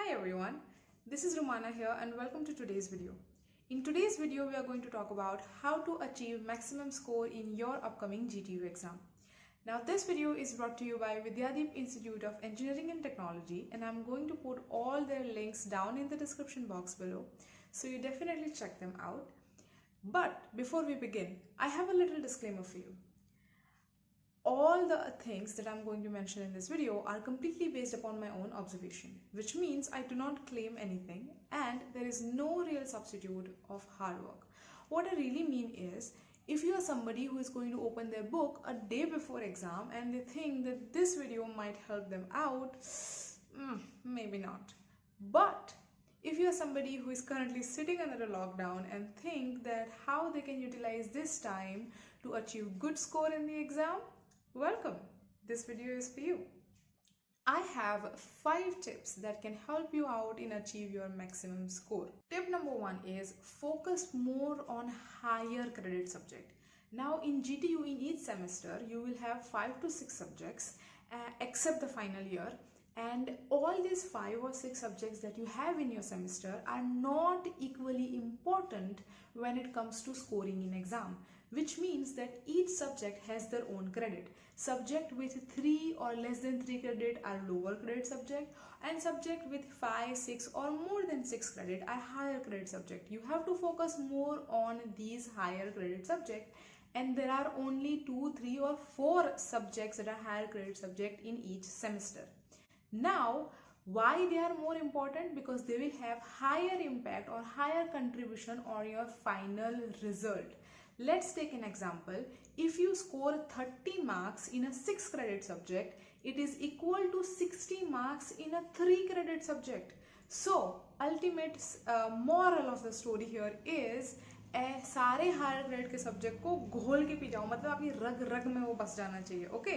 Hi everyone, this is Rumana here and welcome to today's video. In today's video, we are going to talk about how to achieve maximum score in your upcoming GTU exam. Now this video is brought to you by Vidyadeep Institute of Engineering and Technology, and I'm going to put all their links down in the description box below, so you definitely check them out. But before we begin, I have a little disclaimer for you. All the things that I'm going to mention in this video are completely based upon my own observation, which means I do not claim anything and there is no real substitute of hard work. What I really mean is, if you are somebody who is going to open their book a day before exam and they think that this video might help them out, maybe not. But if you are somebody who is currently sitting under a lockdown and think that how they can utilize this time to achieve good score in the exam, welcome, this video is for you. I have 5 tips that can help you out in achieve your maximum score. Tip number 1 is focus more on higher credit subject. Now in GTU, in each semester you will have 5 to 6 subjects except the final year, and all these 5 or 6 subjects that you have in your semester are not equally important when it comes to scoring in exam, which means that each subject has their own credit. Subject with 3 or less than 3 credit are lower credit subject, and subject with 5, 6 or more than 6 credit are higher credit subject. You have to focus more on these higher credit subject, and there are only 2, 3 or 4 subjects that are higher credit subject in each semester. Now, why they are more important? Because they will have higher impact or higher contribution on your final result. Let's take an example. If you score 30 marks in a 6 credit subject, it is equal to 60 marks in a 3 credit subject. So, ultimate moral of the story here is सारे higher credit के subject को घोल के P जाओ, मतलब आपकी रग रग में वो बस जाना चाहिए. ओके,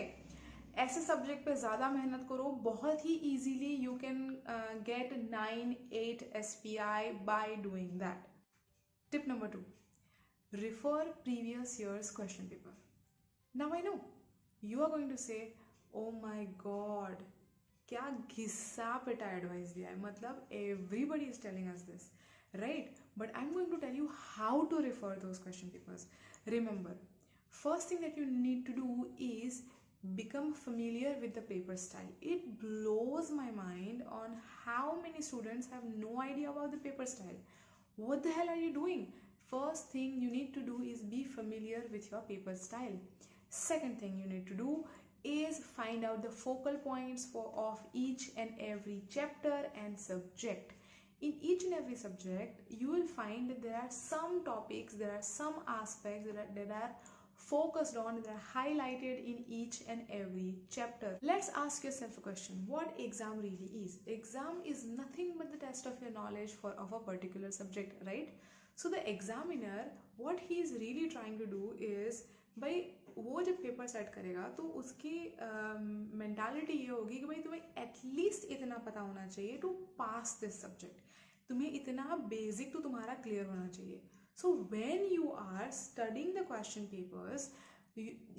ऐसे सब्जेक्ट पे ज़्यादा मेहनत करो, बहुत ही easily you can get 9-8 SPI by doing that. Tip number 2, refer previous year's question paper. Now I know you are going to say, oh my god, क्या घिस्सा पिटा एडवाइस दिया है, मतलब everybody is telling us this, right? But I'm going to tell you how to refer those question papers. Remember, first thing that you need to do is become familiar with the paper style. It blows my mind on how many students have no idea about the paper style. What the hell are you doing? First thing you need to do is be familiar with your paper style. Second thing you need to do is find out the focal points of each and every chapter and subject. In each and every subject, you will find that there are some topics, there are some aspects that are focused on, that are highlighted in each and every chapter. Let's ask yourself a question. What exam really is? Exam is nothing but the test of your knowledge of a particular subject, right? So the examiner, what he is really trying to do is, भाई वो जब paper set करेगा तो उसकी mentality ये होगी कि भाई तुम्हें एटलीस्ट इतना पता होना चाहिए टू पास दिस सब्जेक्ट, तुम्हें इतना बेसिक तो तुम्हारा क्लियर होना चाहिए. So when you are studying the question papers,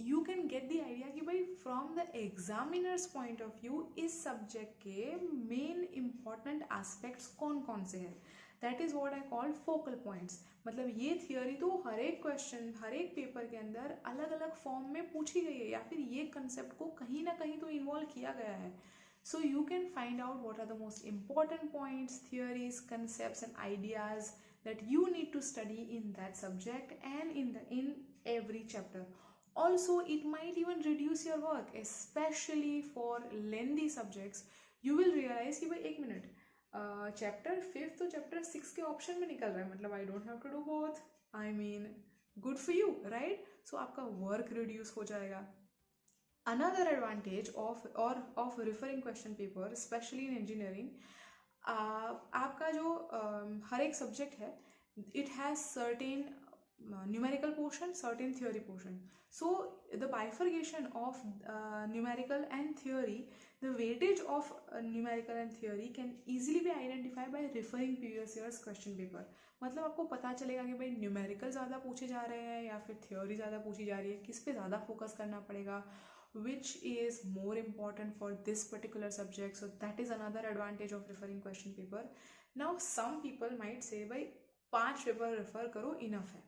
you can get the idea कि भाई from the examiner's point of view इस सब्जेक्ट के मेन important aspects कौन कौन से हैं. That is what I call focal points. मतलब ये थियोरी तो हर एक क्वेश्चन, हर एक पेपर के अंदर अलग अलग फॉर्म में पूछी गई है, या फिर ये कंसेप्ट को कहीं ना कहीं तो इन्वॉल्व किया गया है. So you can find out what are the most important points, theories, concepts and ideas that you need to study in that subject and in every chapter. Also, it might even reduce your work, especially for lengthy subjects. You will realize कि भाई एक minute, chapter 5 तो chapter 6 के option में निकल रहा है, मतलब I don't have to do both. I mean good for you, right? So आपका वर्क रिड्यूस हो जाएगा. Another advantage of referring question paper, especially in engineering, आपका जो हर एक सब्जेक्ट है, it has certain numerical portion, certain theory portion. So the bifurcation of numerical and theory, the weightage of numerical and theory can easily be identified by referring previous year's question paper. मतलब आपको पता चलेगा कि भाई numerical ज़्यादा पूछे जा रहे हैं या फिर थ्योरी ज़्यादा पूछी जा रही है, किस पे ज़्यादा फोकस करना पड़ेगा. which is more important for this particular subject. So that is another advantage of referring question paper. Now some people might say bhai 5 paper refer karo enough hai.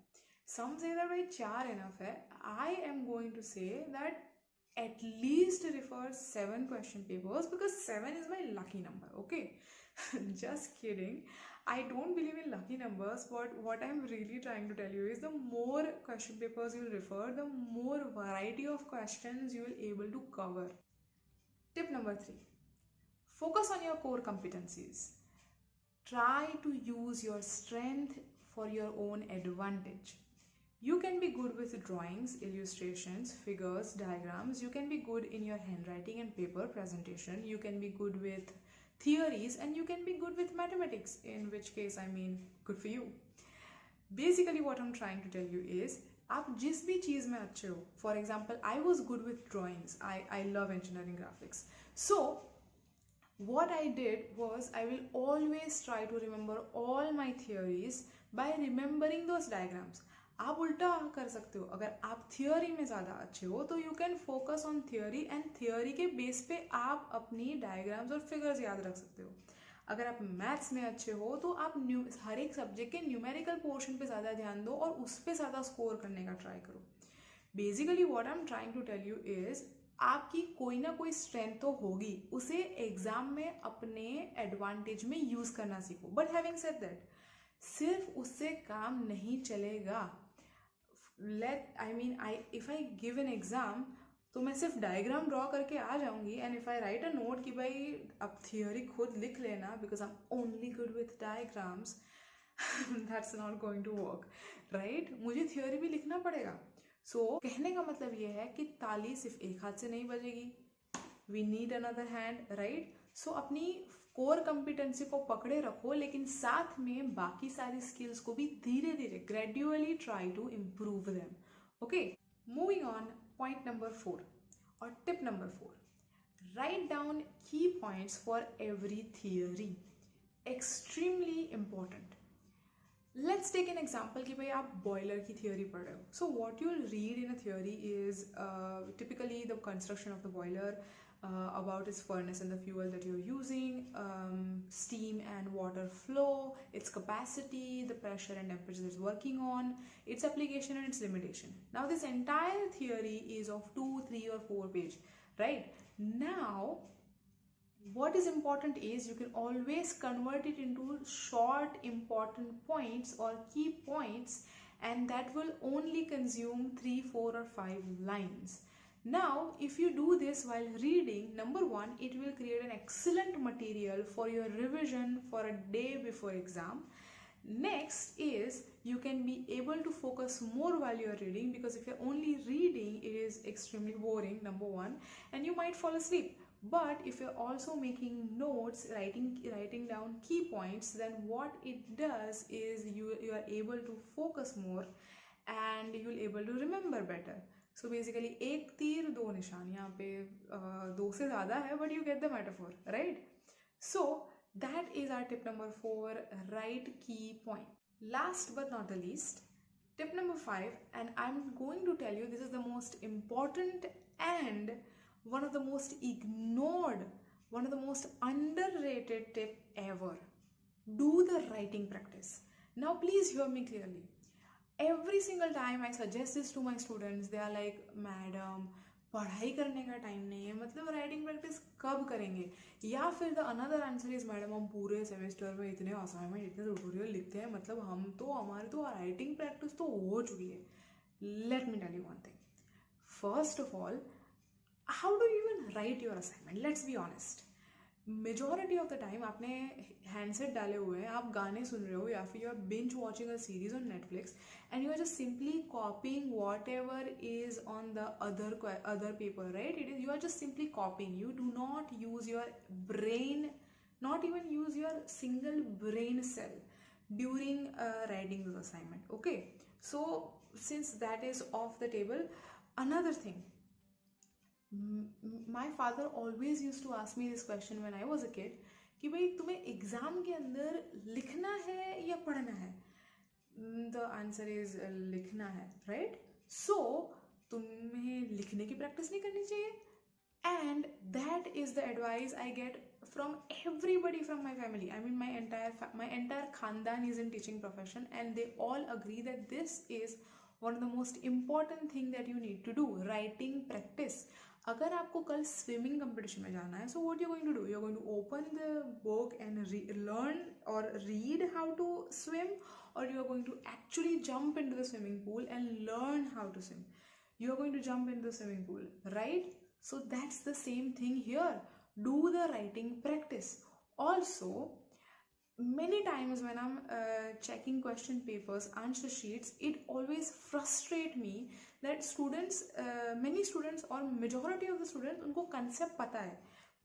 Some say that bhai 4 enough hai. I am going to say that at least refer 7 question papers because 7 is my lucky number. Okay. Just kidding. I don't believe in lucky numbers, but what I'm really trying to tell you is the more question papers you refer, the more variety of questions you will able to cover. Tip number 3. Focus on your core competencies. Try to use your strength for your own advantage. You can be good with drawings, illustrations, figures, diagrams. You can be good in your handwriting and paper presentation. You can be good with theories, and you can be good with mathematics, in which case I mean good for you. Basically what I'm trying to tell you is आप जिस भी चीज़ में अच्छे हो, for example I was good with drawings. I love engineering graphics. So what I did was I will always try to remember all my theories by remembering those diagrams. आप उल्टा कर सकते हो, अगर आप थियोरी में ज़्यादा अच्छे हो तो you can focus on theory and theory के बेस पे आप अपनी डायग्राम्स और फिगर्स याद रख सकते हो. अगर आप मैथ्स में अच्छे हो तो आप हर एक सब्जेक्ट के न्यूमेरिकल पोर्शन पे ज़्यादा ध्यान दो और उस पर ज़्यादा स्कोर करने का ट्राई करो. Basically what I am trying to tell you is आपकी कोई ना कोई स्ट्रेंथ तो होगी, उसे एग्जाम में अपने एडवांटेज में यूज़ करना सीखो. बट हैविंग सेड दैट सिर्फ उससे काम नहीं चलेगा. if I give an exam तो मैं सिर्फ डायग्राम ड्रॉ करके आ जाऊंगी and if I write a note कि भाई अब थियोरी खुद लिख लेना because I am only good with diagrams, that's not going to work, right. मुझे थियोरी भी लिखना पड़ेगा. सो कहने का मतलब ये है कि ताली सिर्फ एक हाथ से नहीं बजेगी, we need another hand, right. So अपनी कोर कॉम्पिटेंसी को पकड़े रखो, लेकिन साथ में बाकी सारी स्किल्स को भी धीरे धीरे gradually try to improve them. Okay, moving on, point number 4 और tip number 4. Write down key points for every theory. Extremely important. Let's take an example कि भाई आप बॉयलर की थियोरी पढ़ रहे हो. So what you will read in a theory is typically the construction of the boiler, about its furnace and the fuel that you're using, steam and water flow, its capacity, the pressure and temperature it's working on, its application and its limitation. Now this entire theory is of 2, 3 or 4 page, right? Now what is important is you can always convert it into short important points or key points, and that will only consume 3, 4 or 5 lines. Now, if you do this while reading, number 1, it will create an excellent material for your revision for a day before exam. Next is you can be able to focus more while you are reading, because if you're only reading, it is extremely boring, number 1, and you might fall asleep. But if you're also making notes, writing down key points, then what it does is you are able to focus more and you will able to remember better. So basically एक तीर दो निशान, यहाँ पे दो से ज़्यादा है, but you get the metaphor, right. So that is our tip number 4, right key point. Last but not the least, tip number 5, and I am going to tell you this is the most important and one of the most ignored, one of the most underrated tip ever. Do the writing practice. Now please hear me clearly. Every single time I suggest this to my students, they are like, madam पढ़ाई करने का time नहीं है, मतलब writing practice कब करेंगे. या फिर the another answer is, madam हम पूरे सेमेस्टर में इतने असाइनमेंट, इतने ट्यूटोरियल लिखते हैं, मतलब हमारी तो राइटिंग प्रैक्टिस तो हो चुकी है. Let me tell you one thing. First of all, how do you even write your assignment? Let's be honest. Majority of the time आपने हैंडसेट डाले हुए हैं, आप गाने सुन रहे हो, या फिर you are binge watching a series on Netflix and you are just simply copying whatever is on the other paper, right? You are just simply copying. You do not use your brain, not even use your single brain cell during writing this assignment. Okay, so since that is off the table, another thing. My father always used to ask me this question when I was a kid कि भाई तुम्हें exam के अंदर लिखना है या पढ़ना है. The answer is लिखना है, right? So तुम्हें लिखने की प्रैक्टिस नहीं करनी चाहिए? And that is the advice I get from everybody from my family. I mean, my entire khandan is in teaching profession, and they all agree that this is one of the most important thing that you need to do, writing practice. अगर आपको कल swimming competition में जाना है, so what you're going to do? You're going to open the book and learn or read how to swim, or you're going to actually jump into the swimming pool and learn how to swim. You're going to jump into the swimming pool, right? So that's the same thing here. Do the writing practice. Also, many times when I'm checking question papers, answer sheets, it always frustrates me that students, many students or majority of the students, उनको concept पता है,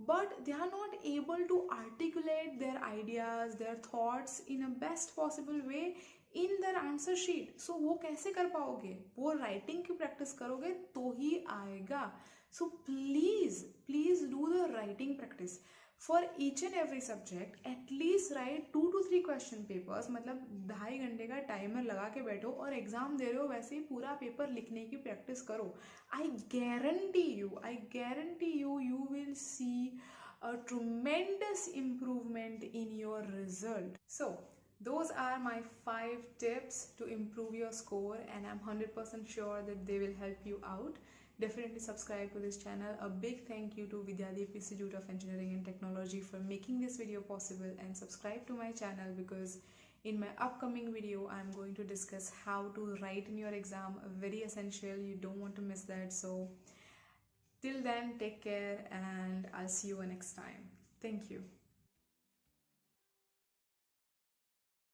but they are not able to articulate their ideas, their thoughts in a best possible way in their answer sheet. So वो कैसे कर पाओगे? वो writing की practice करोगे तो ही आएगा. So please do the writing practice. For each and every subject, at least write 2 to 3 question papers. मतलब 2.5 घंटे का टाइमर लगा के बैठो और एग्जाम दे रहे हो वैसे ही पूरा पेपर लिखने की प्रैक्टिस करो. I guarantee you, you will see a tremendous improvement in your result. So those are my 5 tips to improve your score, and I'm 100% sure that they will help you out. Definitely subscribe to this channel. A big thank you to Vidyadeep Institute of Engineering and Technology for making this video possible, and subscribe to my channel because in my upcoming video I'm going to discuss how to write in your exam. Very essential, you don't want to miss that. So till then, take care and I'll see you next time. Thank you.